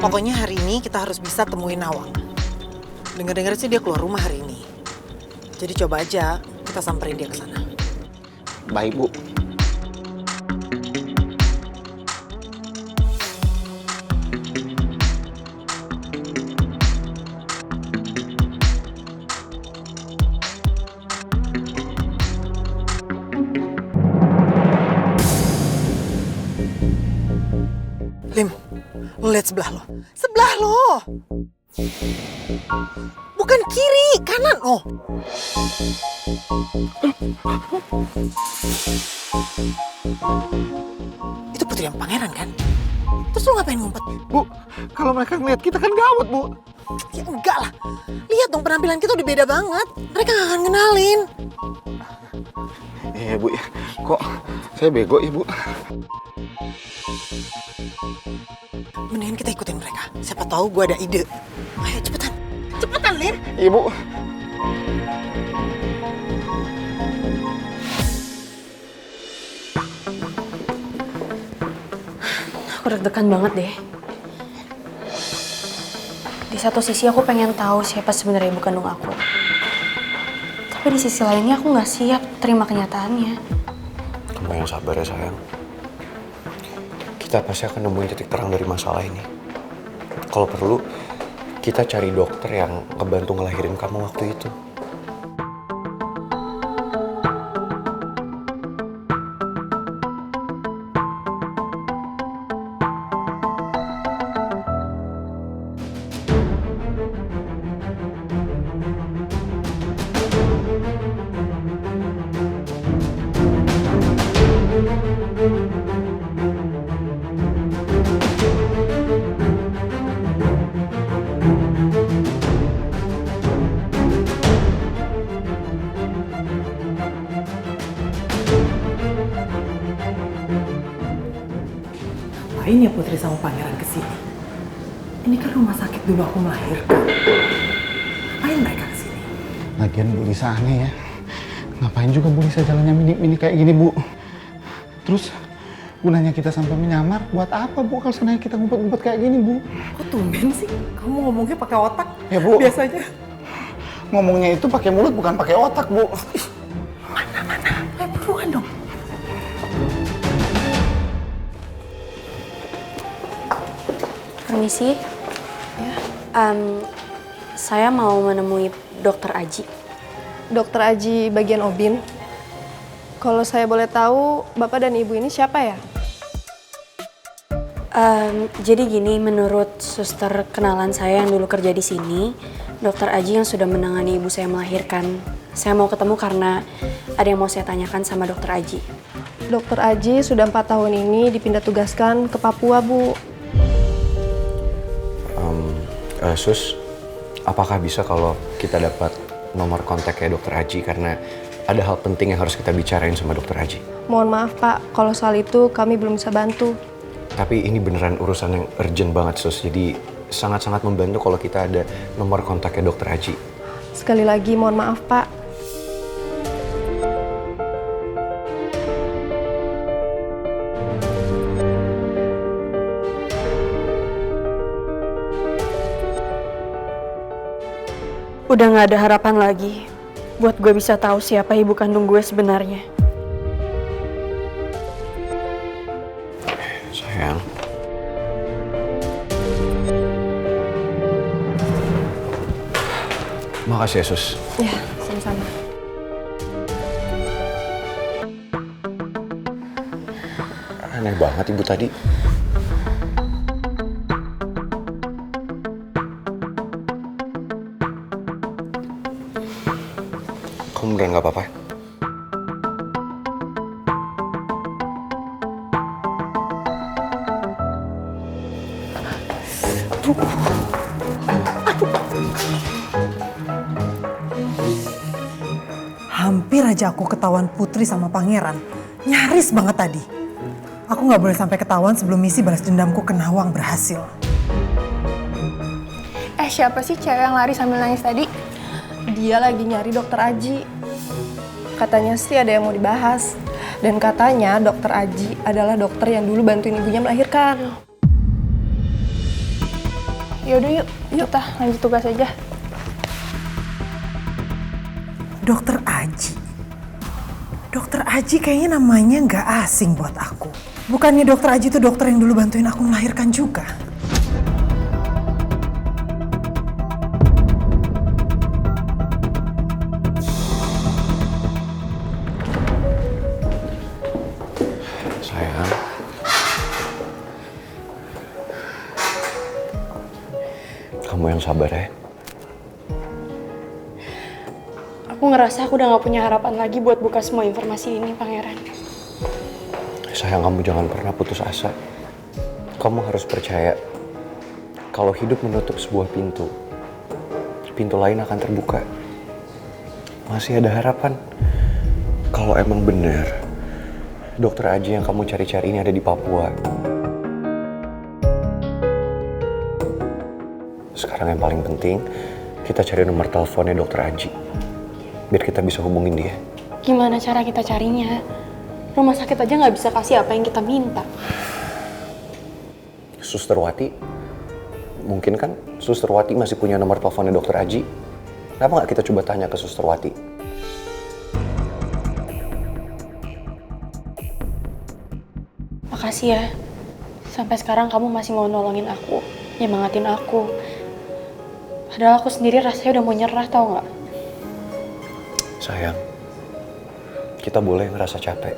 Pokoknya hari ini kita harus bisa temuin Nawang. Dengar-dengar sih dia keluar rumah hari ini. Jadi coba aja kita samperin dia ke sana. Baik, Bu. Lim, lo lihat sebelah lo. Sebelah lo! Bukan kiri, kanan. Oh. Itu putri yang pangeran kan? Terus lo ngapain ngumpet? Bu, kalau mereka ngeliat kita kan gawat, Bu. Ya enggak lah. Lihat dong penampilan kita udah beda banget. Mereka gak akan kenalin. Iya, Bu. Kok saya bego ya, Bu? Mendingan kita ikutin mereka. Siapa tahu gue ada ide. Ayo cepetan. Cepetan, Lim. Iya, Bu. Aku deg-degan banget deh. Di satu sisi aku pengen tahu siapa sebenarnya ibu kandung aku. Tapi di sisi lainnya aku nggak siap terima kenyataannya. Kamu yang sabar ya sayang. Kita pasti akan nemuin titik terang dari masalah ini. Kalau perlu, kita cari dokter yang ngebantu ngelahirin kamu waktu itu. Ngapain ya Putri sama Pangeran kesini? Ini kan rumah sakit dulu aku melahirkan. Ngapain mereka kesini? Lagian Bu Lisa aneh ya. Ngapain juga Bu Lisa jalannya mini-mini kayak gini, Bu? Terus gunanya kita sampai menyamar buat apa, Bu? Kalau sebenarnya kita ngumpet-ngumpet kayak gini, Bu? Kok tumben sih? Kamu ngomongnya pakai otak. Ya, Bu. Biasanya. Ngomongnya itu pakai mulut bukan pakai otak, Bu. Mana? Ayo buruan dong. Permisi. Ya. Saya mau menemui Dokter Aji. Dokter Aji bagian OBIN. Kalau saya boleh tahu, Bapak dan Ibu ini siapa ya? Jadi gini, menurut suster kenalan saya yang dulu kerja di sini, Dokter Aji yang sudah menangani ibu saya melahirkan. Saya mau ketemu karena ada yang mau saya tanyakan sama Dokter Aji. Dokter Aji sudah 4 tahun ini dipindah tugaskan ke Papua, Bu. Sus, apakah bisa kalau kita dapat nomor kontaknya Dokter Aji? Karena ada hal penting yang harus kita bicarain sama Dokter Aji. Mohon maaf, Pak. Kalau soal itu kami belum bisa bantu. Tapi ini beneran urusan yang urgent banget, Sus. Jadi sangat-sangat membantu kalau kita ada nomor kontaknya Dokter Aji. Sekali lagi mohon maaf, Pak. Udah gak ada harapan lagi buat gue bisa tahu siapa ibu kandung gue sebenarnya. Sayang. Makasih ya, Sus. Ya, sama-sama. Aneh banget ibu tadi. Kamu beneran gak apa-apa? Hampir aja aku ketahuan Putri sama Pangeran. Nyaris banget tadi. Aku nggak boleh sampai ketahuan sebelum misi balas dendamku ke Nawang berhasil. Siapa sih cewek yang lari sambil nangis tadi? Dia lagi nyari Dokter Aji. Katanya sih ada yang mau dibahas. Dan katanya Dokter Aji adalah dokter yang dulu bantuin ibunya melahirkan. Yaudah yuk, kita lanjut tugas aja. Dokter Aji. Dokter Aji kayaknya namanya nggak asing buat aku. Bukannya Dokter Aji itu dokter yang dulu bantuin aku melahirkan juga? Sayang. Kamu yang sabar ya. Aku ngerasa aku udah gak punya harapan lagi buat buka semua informasi ini, Pangeran. Sayang, kamu jangan pernah putus asa. Kamu harus percaya kalau hidup menutup sebuah pintu, pintu lain akan terbuka. Masih ada harapan. Kalau emang bener Dokter Aji yang kamu cari-cari ini ada di Papua. Sekarang yang paling penting, kita cari nomor teleponnya Dokter Aji. Biar kita bisa hubungin dia. Gimana cara kita carinya? Rumah sakit aja gak bisa kasih apa yang kita minta. Suster Wati, mungkin kan Suster Wati masih punya nomor teleponnya Dokter Aji. Kenapa nggak kita coba tanya ke Suster Wati? Makasih ya. Sampai sekarang kamu masih mau nolongin aku, nyemangatin aku. Padahal aku sendiri rasanya udah mau nyerah, tau gak? Sayang, kita boleh ngerasa capek.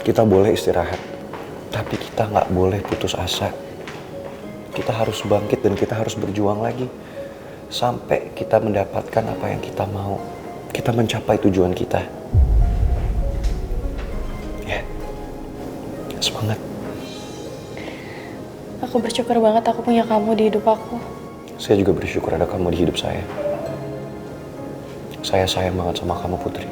Kita boleh istirahat. Tapi kita nggak boleh putus asa. Kita harus bangkit dan kita harus berjuang lagi. Sampai kita mendapatkan apa yang kita mau. Kita mencapai tujuan kita. Ya, semangat. Aku bersyukur banget aku punya kamu di hidup aku. Saya juga bersyukur ada kamu di hidup saya. Saya sayang banget sama kamu, Putri.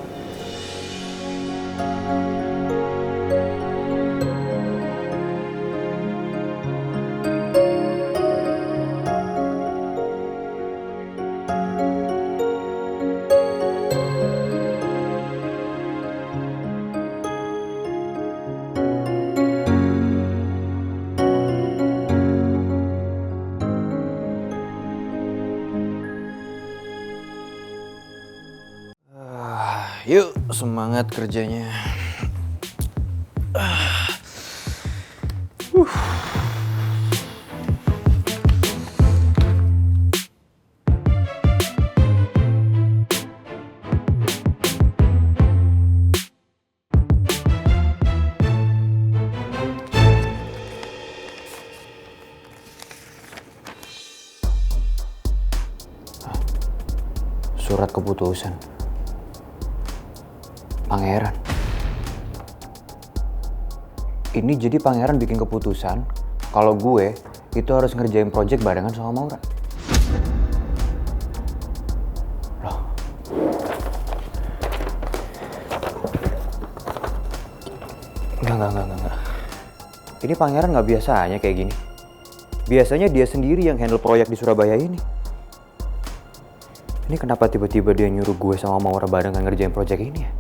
Yuk, semangat kerjanya. Surat keputusan. Pangeran. Ini jadi Pangeran bikin keputusan kalau gue itu harus ngerjain project barengan sama Maura. Loh. Enggak. Ini Pangeran nggak biasanya kayak gini. Biasanya dia sendiri yang handle proyek di Surabaya ini. Ini kenapa tiba-tiba dia nyuruh gue sama Maura barengan ngerjain project ini ya?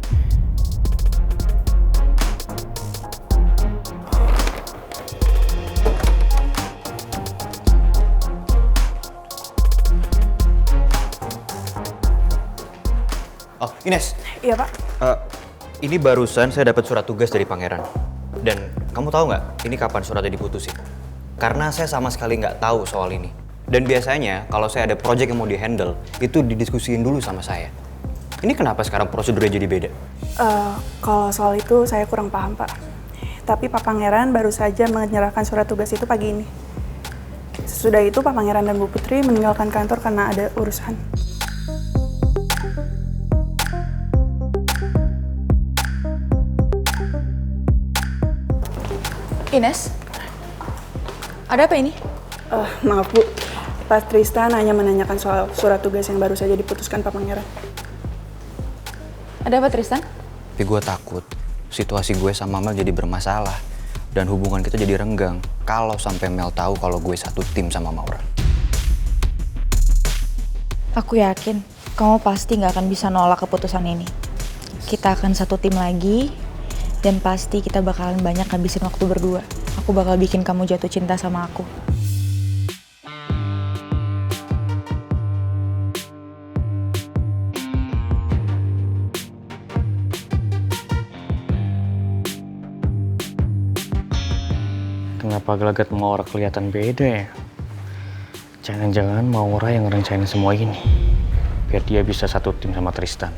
Oh, Ines. Iya Pak. Ini barusan saya dapat surat tugas dari Pangeran. Dan kamu tahu nggak, ini kapan suratnya diputusin? Karena saya sama sekali nggak tahu soal ini. Dan biasanya kalau saya ada project yang mau di-handle, itu didiskusiin dulu sama saya. Ini kenapa sekarang prosedurnya jadi beda? Kalau soal itu saya kurang paham, Pak. Tapi Pak Pangeran baru saja menyerahkan surat tugas itu pagi ini. Sesudah itu Pak Pangeran dan Bu Putri meninggalkan kantor karena ada urusan. Ines, ada apa ini? Maaf Bu, Pak Tristan hanya menanyakan soal surat tugas yang baru saja diputuskan Pak Pangeran. Ada apa Tristan? Tapi gue takut situasi gue sama Mel jadi bermasalah. Dan hubungan kita jadi renggang kalau sampai Mel tahu kalau gue satu tim sama Maura. Aku yakin kamu pasti nggak akan bisa nolak keputusan ini. Kita akan satu tim lagi. Dan pasti kita bakalan banyak ngabisin waktu berdua. Aku bakal bikin kamu jatuh cinta sama aku. Kenapa gelagat Maura kelihatan beda ya? Jangan-jangan Maura yang ngerencanain semua ini. Biar dia bisa satu tim sama Tristan.